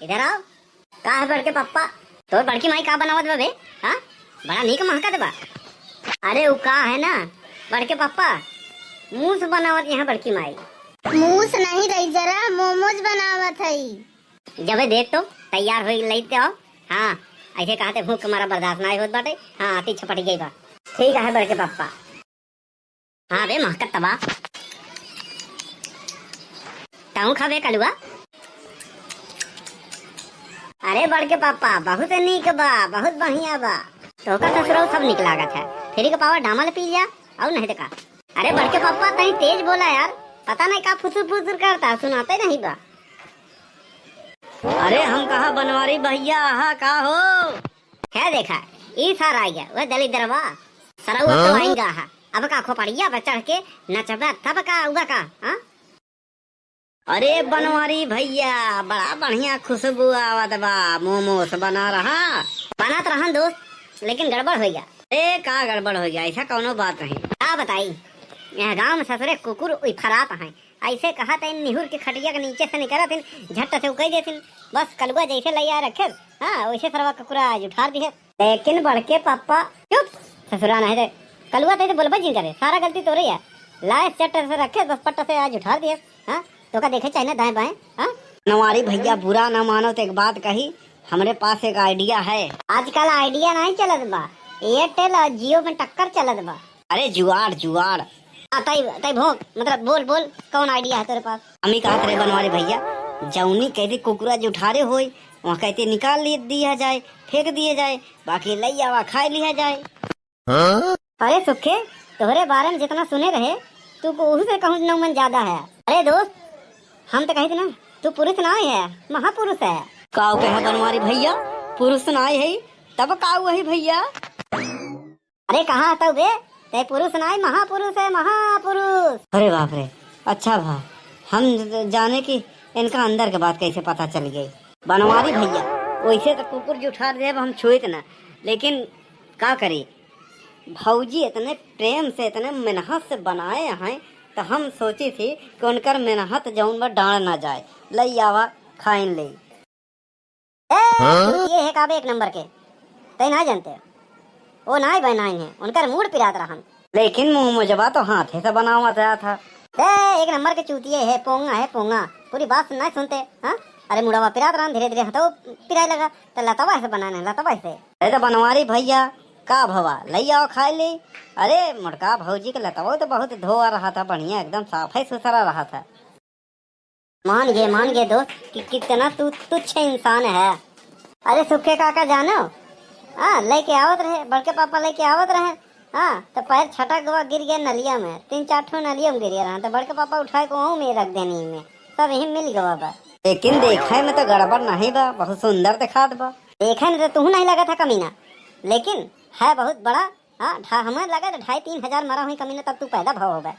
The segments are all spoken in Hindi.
इधर आओ। का है बड़के पप्पा? तो बड़की माई का बनावत बे? हाँ, बड़ा नीक महकत बा। अरे उ का है ना बड़के पप्पा, मूस बनावत यहाँ बड़की माई। मूस नहीं रही, जरा मोमोज बनावत हई। जबे देख तो तैयार हो लेते आओ। हाँ, ऐसे कहते भूख हमारा बर्दाश्त ना होत बाटे। हाँ, आती छपट गई बा। ठीक है बड़के पप्पा। हाँ बे महकत तबा। ताऊ खाबे कलुआ? अरे बड़के पापा बहुत नीक बा, बहुत बढ़िया बा। तो का ससुराल सब निक लागत है। फेरी का पावा डामल पी जा और नहीं का। अरे बड़के पापा कहीं तेज बोला यार, पता नहीं का फुसुर फुसुर करता, सुनाते नहीं बा। अरे हम कहा बनवारी भैया, हाँ का हो? क्या देखा ई सारा आ गया वह दली दरवा सरवा तो आएगा। हाँ अब का खोपड़िया पे चढ़ के नचबा तब का उगा का। हाँ अरे बनवारी भैया बड़ा बढ़िया खुशबू आवत बा। मोमोस बना रहा बनात रहा दोस्त, लेकिन गड़बड़ हो गया। ए का गड़बड़ हो गया? ऐसा कौनो बात नहीं। क्या बताई, यह गांव में ससुरे कुकुर फरात हैं। ऐसे कहा था इन निहुर के खटिया के नीचे से निकलत झट से उकई देथिन। बस कलुआ जैसे लैया रखे हाँ वैसे सरवा कुकुरा आज उठार दिए। लेकिन बड़के पापा चुप, ससुरा नहीं दे कलुआ तो बोलबा जी करे, सारा गलती तो रही है। लाए चट से रखे बस पट्टा से आज उठार दिए। हाँ तो का देखे चाहिए दाएं बाएं। हाँ नवारी भैया बुरा न मानो तो एक बात कही, हमारे पास एक आइडिया है। आजकल आइडिया नहीं चलत बा, एयरटेल और जियो में टक्कर चलत बा। अरे जुआड़ जुआड़ तई भोग मतलब बोल बोल कौन आइडिया है तेरे पास? अमी कहा तेरे बनवारी भैया, जौनी कहती कुकुरा जो उठारे होई वहाँ कहते निकाल दिया जाए, फेंक दिया जाए, बाकी लई आवा खा लिया जाए। अरे सुखे तोहरे बारे में जितना सुने रहे तू को से कहूँ न मन ज्यादा है। अरे दोस्त हम तो कहते ना तू पुरुष ना है, महापुरुष है। काऊ कहे बनवारी भैया, पुरुष ना है तब काऊ है भैया। अरे कहाँ तब बे, ते पुरुष ना है, महापुरुष है, महापुरुष। अरे बाप रे, अच्छा भा हम जाने की इनका अंदर के बात कैसे पता चल गई। बनवारी भैया वैसे तो कुकुर जो उठा दे हम छुए ना, लेकिन का करे भौजी इतने प्रेम से इतने मेहनत से बनाए हैं तो हम सोची थी कि उनकर मेहनत जौन पर डांड ना जाए, लई आवा खाइन ले। ये है काबे एक नंबर के तय ना जानते वो ना बनाए हैं, उनकर मूड पिरात रहा। लेकिन मुँह मुजबा तो हाथ से बनावा था। एक नंबर के चूतिए है, पोंगा पूरी बात नहीं सुनते। हाँ अरे मुड़ावा पिरात रहा, धीरे धीरे हतो पिराए लगा तो लतवा से बनाने लतवा से। अरे तो बनवारी भैया का भवा लई आओ खाए ले। अरे मुड़का भौजी के लतवा तो बहुत धोआ रहा था, बढ़िया एकदम साफ सुथरा रहा था। मान गए दोस्त कि कितना तू तुच्छ इंसान है। अरे सुखे काका जानो हाँ लेके आवत रहे, बड़के पापा लेके आवत रहे। हाँ तो पैर छटक गवा गिर गया नलिया में, 3-4 ठो नलिया में गिर रहा। तो बड़के पापा उठाए को में रख देनी में सब यही मिल गवा बा। लेकिन देखे में तो गड़बड़ नहीं बा, बहुत सुंदर दिखात बा। देखे में तो तू नहीं लगा था कमीना, लेकिन है बहुत बड़ा। हाँ हमें लगा 2,500-3 हजार मरा हुई कमीना तब तू पैदा भाव होगा।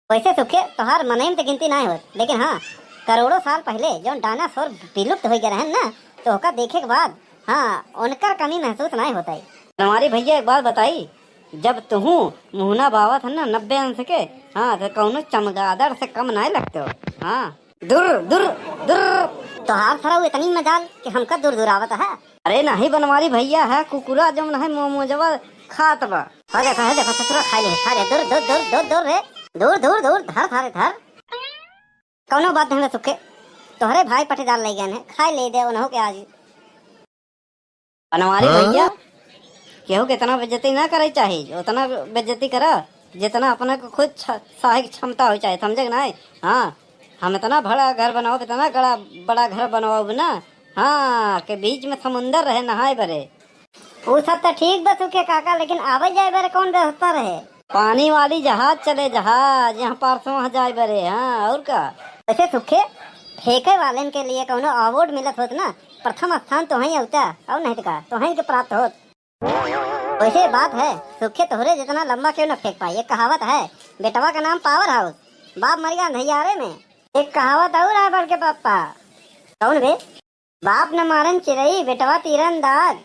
वैसे सुखे तोहार मनई में तो गिनती नहीं होत, लेकिन हाँ करोड़ों साल पहले जो डायनासोर विलुप्त हो गए रहन ना तो ओका देखे के बाद हाँ उनकर कमी महसूस नहीं होता है। हमारी भैया एक बात बताई, जब तुहू मुहना बावत है ना 90 अंश के हाँ तो कौनो चमगादड़ से कम नहीं लगते हो। हाँ दूर दूर दूर तो हाथ सरा इतनी मजाल कि हमका दूर दूर आवत है। अरे नहीं बनवारी भैया है कुकुरा जम नहीं मोमोजवा खात बा। देखो ससुरा खा ले दूर दूर दूर दूर दूर रे दूर दूर दूर धर थारे धर कौनो बात नहीं सुखे तोहरे भाई पटेदार ले गए हैं, खाई ले दे उन्हों के आज। बनवारी भैया केहू के इतना बेइज्जती ना करे चाहिए, उतना बेइज्जती करा जितना अपने को खुद सहायक क्षमता हो चाहे, समझे ना। हाँ हम इतना बड़ा घर बनाओ, इतना बड़ा घर बनवाओ ना हाँ के बीच में समुंदर रहे नहाए बरे। वो सब तो ठीक बस सुखे काका, लेकिन आवे जाए बरे कौन व्यवस्था रहे? पानी वाली जहाज चले, जहाज यहाँ पारसों जाए बरे। हाँ और का वैसे सुखे फेंके वाले के लिए कौनो अवार्ड मिलत होत ना, प्रथम स्थान तो वहीं होता और नहीं तो वहीं के प्राप्त होत। वैसे बात है सुखे तोहरे जितना लंबा क्यों न फेंक पाई। एक कहावत है बेटवा का नाम पावर हाउस, बाप मर गया नैयारे में। एक कहावत और है बड़के पापा, कौन बे? बाप न मारन चिरई बेटवा तीरंदाज।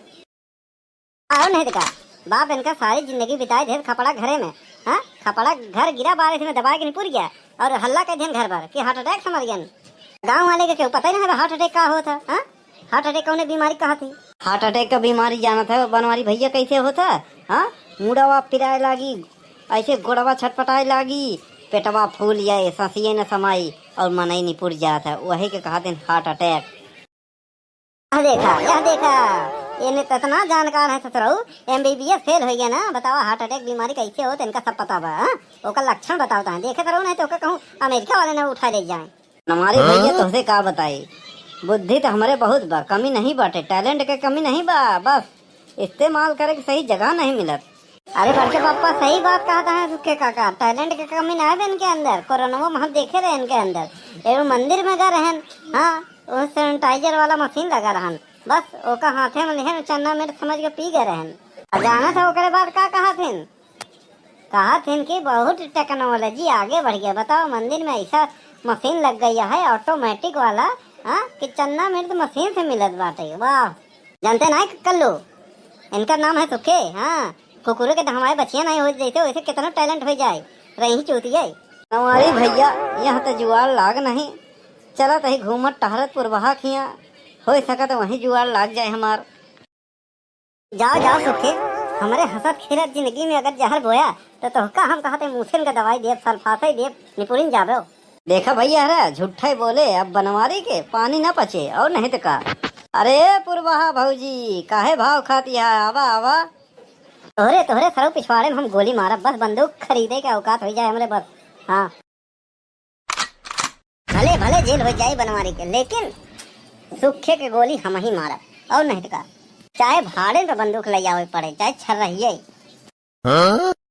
और नहीं दिखा बाप इनका सारी जिंदगी बिताए ढेर खपड़ा घरे में। हाँ खपड़ा घर गिरा बारिश में दबा के नहीं पूर गया और हल्ला के दिन घर भर कि हार्ट अटैक से मर गया। गांव वाले के क्यों पता ही नहीं है हार्ट अटैक का होता? हाँ, हार्ट अटैक कौन बीमारी कहा थी? हार्ट अटैक का बीमारी जाना था बनवारी भैया कैसे होता? हाँ, मुड़वा पिराए लागी, ऐसे गोड़वा छटपटाए लागी, पेटवा फूल जाए, सांसिए न समाई और मनई नहीं पुड़ जाता, वही के कहा दिन हार्ट अटैक। यह देखा इन्हें इतना जानकार है ससुरऊ, MBBS फेल हो गया ना। बताओ हार्ट अटैक बीमारी कैसे होता इनका सब पता बा। ओका लक्षण बताओ था, देखे करो नहीं तो कहूँ अमेरिका वाले ने उठा ले जाए। हमारे भैया तुझसे का बताई, बुद्धि तो हमारे बहुत बा, कमी नहीं बाटे, टैलेंट के कमी नहीं बा, बस इस्तेमाल करे की सही जगह नहीं मिलत। अरे बड़के पापा सही बात कहता है सुखे काका, टैलेंट के कमी ना है इनके अंदर। कोरोना में हम देखे रहे इनके अंदर एवं मंदिर में गए रहन, हाँ वो सैनिटाइजर वाला मशीन लगा रहन, बस ओका हाथे में लेहन चन्ना मिर्च समझ के पी गए रहन। जाना था ओकरे बाद का कहा थिन कि बहुत टेक्नोलॉजी आगे बढ़ गया। बताओ मंदिर में ऐसा मशीन लग गई है ऑटोमेटिक वाला, हाँ कि चन्ना मिर्च मशीन से मिलत बाटे। वाह, जानते ना कल्लू, इनका नाम है सुखे। हाँ, कुकुरे के हमारे बच्चियां नहीं हो जाते वैसे कितना टैलेंट हो जाए, रही चूती है हमारी भैया। यहाँ तो जुआर लाग नहीं, चला तही घूमत टहरत पुरवाहा खिया, हो सका तो वहीं जुआर लाग जाए हमार। जाओ जाओ सुखे, हमारे हंसत खेलत जिंदगी में अगर जहर बोया तो का हम कहते मूसिन का दवाई देव, सल्फासे देव, निपुरिन जाबो। देखा भैया रे झूठे बोले, अब बनवारी के पानी न पचे और नहीं तो का। अरे पुरवाहा भौजी काहे भाव खाती है, आवा आवा। तोहरे सरो पिछवाड़े में हम गोली मारा, बस बंदूक खरीदे के औकात हो जाए हमरे बस। हाँ भले भले जेल हो जाए बनवारी के, लेकिन सुखे के गोली हम ही मारा और नहीं तो का। चाहे भाड़े पे बंदूक ले जावे पड़े, चाहे छर रहिए।